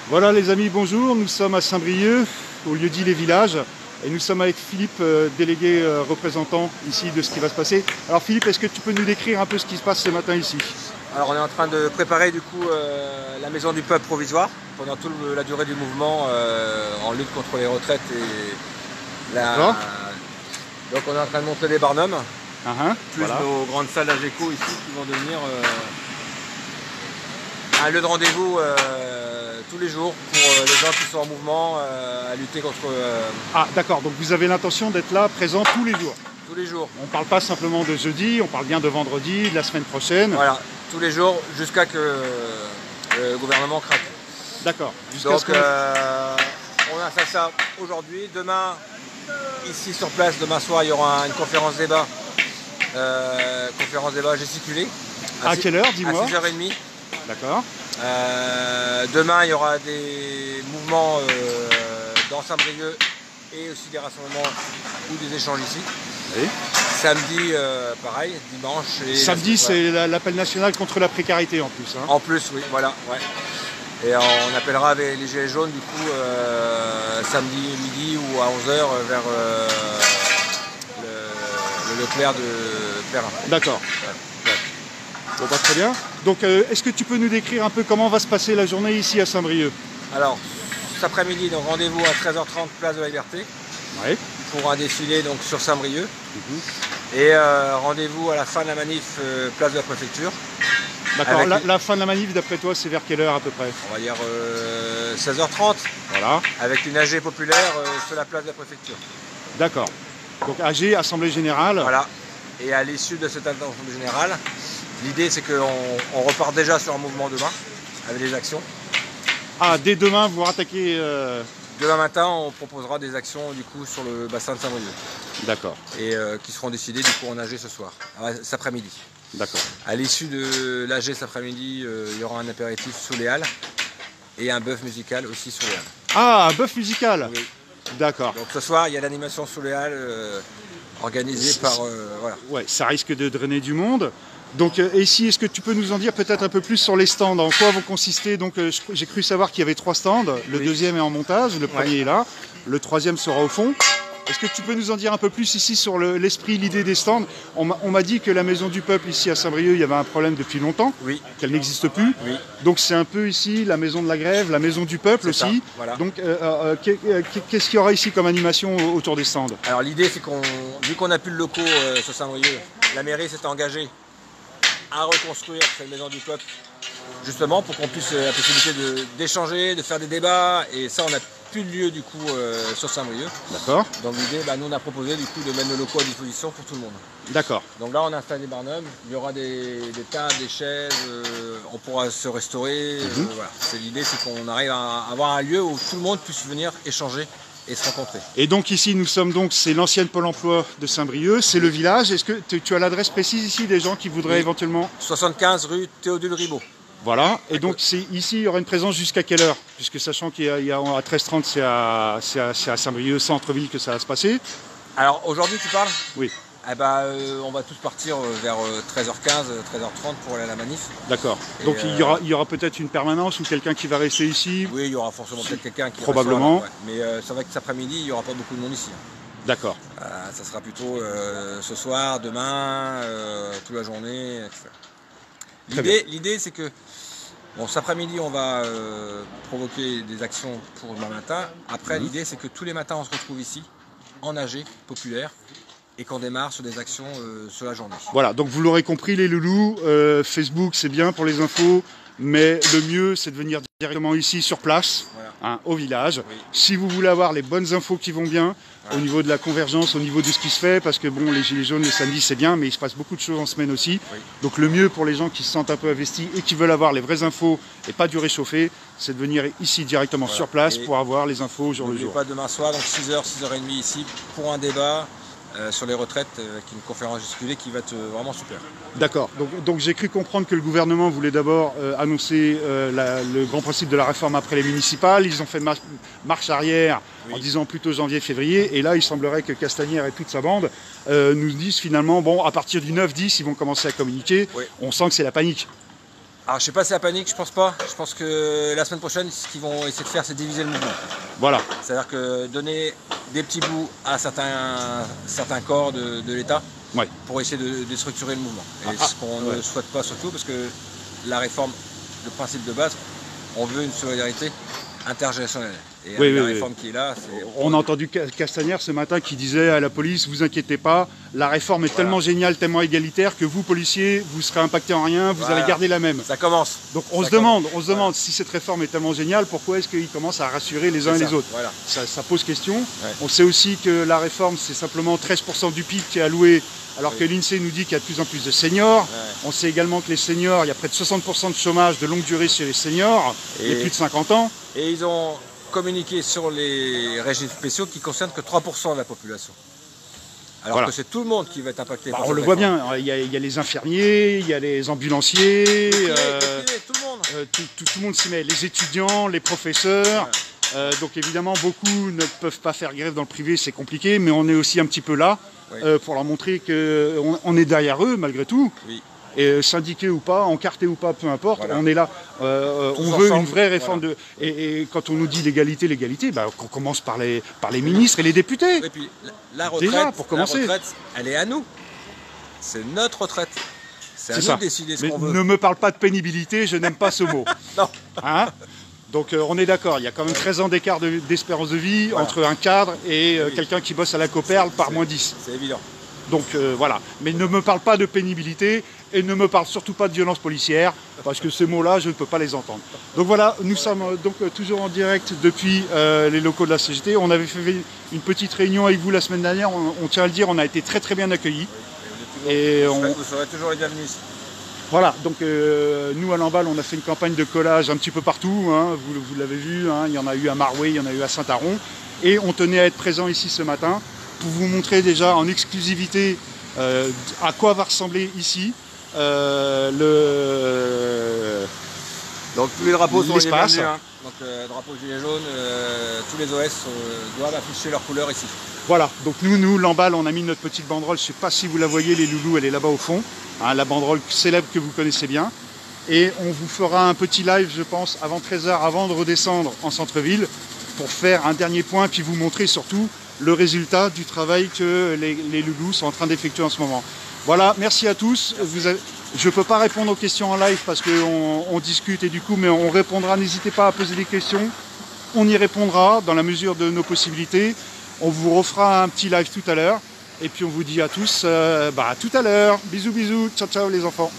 Voilà les amis, bonjour, nous sommes à Saint-Brieuc, au lieu-dit Les Villages, et nous sommes avec Philippe, délégué représentant ici de ce qui va se passer. Alors Philippe, est-ce que tu peux nous décrire un peu ce qui se passe ce matin ici? Alors on est en train de préparer du coup la maison du peuple provisoire pendant toute la durée du mouvement en lutte contre les retraites et la... Donc on est en train de monter des barnums, plus voilà, nos grandes salles d'AGECO ici qui vont devenir un lieu de rendez-vous tous les jours pour les gens qui sont en mouvement à lutter contre... Ah d'accord, donc vous avez l'intention d'être là, présent tous les jours? Tous les jours. On ne parle pas simplement de jeudi, on parle bien de vendredi, de la semaine prochaine. Voilà, tous les jours jusqu'à que le gouvernement craque. D'accord. Donc on a fait ça aujourd'hui. Demain, ici sur place, demain soir, il y aura une conférence débat. Conférence débat gesticulée. À quelle heure, dis-moi? À 6h30. D'accord. Demain, il y aura des mouvements dans Saint-Brieuc et aussi des rassemblements ou des échanges ici. Oui. Samedi, pareil, dimanche. Et samedi, c'est l'appel national contre la précarité en plus. Hein. En plus, oui, voilà. Ouais. Et on appellera avec les gilets jaunes, du coup, samedi midi ou à 11h vers le Leclerc de Perrin. D'accord. Ouais. Bon, bah, très bien. Donc, est-ce que tu peux nous décrire un peu comment va se passer la journée ici à Saint-Brieuc? Alors, cet après-midi, donc rendez-vous à 13h30, place de la Liberté. Oui. Pour un défilé donc, sur Saint-Brieuc. Et rendez-vous à la fin de la manif, place de la préfecture. D'accord, la fin de la manif, d'après toi, c'est vers quelle heure à peu près? On va dire 16h30. Voilà. Avec une AG populaire sur la place de la préfecture. D'accord. Donc AG, Assemblée Générale. Voilà. Et à l'issue de cette Assemblée Générale, l'idée c'est qu'on repart déjà sur un mouvement demain, avec des actions. Ah, dès demain, vous rattaquez... Demain matin, on proposera des actions du coup sur le bassin de Saint-Brieuc. D'accord. Et qui seront décidées du coup en AG ce soir, cet après-midi. D'accord. À l'issue de l'AG cet après-midi, il y aura un apéritif sous les halles et un bœuf musical aussi sous les halles. Ah, un bœuf musical? Oui. D'accord. Donc ce soir, il y a l'animation sous les halles organisée par... voilà. Ouais, ça risque de drainer du monde. Donc ici, est-ce que tu peux nous en dire peut-être un peu plus sur les stands? En quoi vont consister? Donc j'ai cru savoir qu'il y avait 3 stands. Le deuxième est en montage, le premier est là, le troisième sera au fond. Est-ce que tu peux nous en dire un peu plus ici sur l'esprit, l'idée des stands? On m'a dit que la Maison du Peuple ici à Saint-Brieuc, il y avait un problème depuis longtemps, qu'elle n'existe plus. Oui. Donc c'est un peu ici la Maison de la Grève, la Maison du Peuple aussi. Voilà. Donc qu'est-ce qu'il y aura ici comme animation autour des stands? Alors l'idée c'est vu qu'on n'a plus de locaux sur Saint-Brieuc, la mairie s'est engagée à reconstruire cette Maison du Peuple, justement pour qu'on puisse la possibilité d'échanger, de faire des débats, et ça on n'a plus de lieu du coup sur Saint-Brieuc. D'accord. Donc l'idée, nous on a proposé du coup de mettre nos locaux à disposition pour tout le monde. D'accord. Donc là on a installé des barnums, il y aura des tables, des chaises, on pourra se restaurer. Voilà. L'idée c'est qu'on arrive à avoir un lieu où tout le monde puisse venir échanger et se rencontrer. Et donc ici nous sommes donc, c'est l'ancienne Pôle emploi de Saint-Brieuc, c'est le village. Est-ce que tu as l'adresse précise ici des gens qui voudraient éventuellement? 75 rue Théodule Ribaud. Voilà, et donc ici il y aura une présence jusqu'à quelle heure? Puisque sachant qu'il y a à 13h30 c'est à Saint-Brieuc centre-ville que ça va se passer. Alors aujourd'hui tu parles? Oui. Eh ben, on va tous partir vers 13h15, 13h30 pour aller à la manif. D'accord. Donc il y aura peut-être une permanence ou quelqu'un qui va rester ici? Oui, il y aura forcément peut-être quelqu'un qui probablement. Restera, ouais. Mais c'est vrai que cet après-midi, il n'y aura pas beaucoup de monde ici. D'accord. Ça sera plutôt ce soir, demain, toute la journée, etc. L'idée, c'est que cet après-midi, on va provoquer des actions pour demain matin. Après, l'idée, c'est que tous les matins, on se retrouve ici, en AG populaire, et qu'on démarre sur des actions sur la journée. Voilà, donc vous l'aurez compris les loulous, Facebook c'est bien pour les infos, mais le mieux c'est de venir directement ici sur place, au village. Oui. Si vous voulez avoir les bonnes infos qui vont bien, au niveau de la convergence, au niveau de ce qui se fait, parce que bon, les gilets jaunes le samedi c'est bien, mais il se passe beaucoup de choses en semaine aussi. Oui. Donc le mieux pour les gens qui se sentent un peu investis et qui veulent avoir les vraies infos et pas du réchauffé, c'est de venir ici directement sur place pour avoir les infos au jour le jour. Pas demain soir, donc 6h, 6h30 ici pour un débat. Sur les retraites, qui est une conférence gesticulée qui va être vraiment super. D'accord. Donc j'ai cru comprendre que le gouvernement voulait d'abord annoncer le grand principe de la réforme après les municipales. Ils ont fait marche arrière en disant plutôt janvier-février. Et là, il semblerait que Castagnère et toute sa bande nous disent finalement, bon, à partir du 9-10, ils vont commencer à communiquer. Oui. On sent que c'est la panique. Alors je sais pas si c'est la panique, je pense pas. Je pense que la semaine prochaine, ce qu'ils vont essayer de faire, c'est diviser le mouvement. Voilà. C'est-à-dire que donner des petits bouts à certains corps de l'État pour essayer de déstructurer le mouvement. Et ce qu'on ne souhaite pas surtout, parce que la réforme, le principe de base, on veut une solidarité intergénérationnelle. Et la réforme qui est là, on a entendu Castaner ce matin qui disait à la police, vous inquiétez pas, la réforme est tellement géniale, tellement égalitaire que vous, policiers, vous serez impactés en rien, vous allez garder la même. Ça commence. Donc on se demande si cette réforme est tellement géniale, pourquoi est-ce qu'ils commencent à rassurer les uns et les autres. Ça pose question. On sait aussi que la réforme, c'est simplement 13% du PIB qui est alloué, alors que l'INSEE nous dit qu'il y a de plus en plus de seniors. On sait également que les seniors, il y a près de 60% de chômage de longue durée chez les seniors, les plus de 50 ans. Et ils ont communiqué sur les régimes spéciaux qui concernent que 3% de la population. Alors que c'est tout le monde qui va être impacté. On le voit bien, il y a les infirmiers, il y a les ambulanciers, tout le monde. Tout le monde s'y met, les étudiants, les professeurs. Donc évidemment, beaucoup ne peuvent pas faire grève dans le privé, c'est compliqué, mais on est aussi un petit peu là pour leur montrer qu'on est derrière eux malgré tout. Et syndiqués ou pas, encartés ou pas, peu importe, on est là. On veut une vraie réforme de. Et quand on nous dit l'égalité, qu'on commence par les ministres et les députés. Et puis la retraite, déjà, pour commencer. La retraite, elle est à nous. C'est notre retraite. C'est à nous de décider ce qu'on veut. Ne me parle pas de pénibilité, je n'aime pas ce mot. Non. Hein? Donc on est d'accord, il y a quand même 13 ans d'écart d'espérance de vie entre un cadre et quelqu'un qui bosse à la Coperle par moins 10. C'est évident. Donc voilà, mais ne me parle pas de pénibilité et ne me parle surtout pas de violence policière, parce que ces mots-là, je ne peux pas les entendre. Donc voilà, nous sommes donc toujours en direct depuis les locaux de la CGT. On avait fait une petite réunion avec vous la semaine dernière, on tient à le dire, on a été très très bien accueillis. Vous serez toujours les bienvenus ici. Voilà, donc nous à Lamballe, on a fait une campagne de collage un petit peu partout, hein, vous l'avez vu, hein, il y en a eu à Marouet, il y en a eu à Saint-Aron, et on tenait à être présent ici ce matin pour vous montrer déjà en exclusivité à quoi va ressembler ici Donc tous les drapeaux sont l'espace. Hein. Donc drapeau gilet jaune, tous les OS doivent afficher leur couleur ici. Voilà, donc nous Lamballe, on a mis notre petite banderole, je ne sais pas si vous la voyez, les loulous, elle est là-bas au fond, hein, la banderole célèbre que vous connaissez bien. Et on vous fera un petit live, je pense, avant 13h, avant de redescendre en centre-ville, pour faire un dernier point, puis vous montrer surtout le résultat du travail que les loulous sont en train d'effectuer en ce moment. Voilà, merci à tous. Je ne peux pas répondre aux questions en live parce qu'on discute et du coup, mais on répondra. N'hésitez pas à poser des questions. On y répondra dans la mesure de nos possibilités. On vous refera un petit live tout à l'heure. Et puis on vous dit à tous, à tout à l'heure. Bisous, bisous. Ciao, ciao les enfants.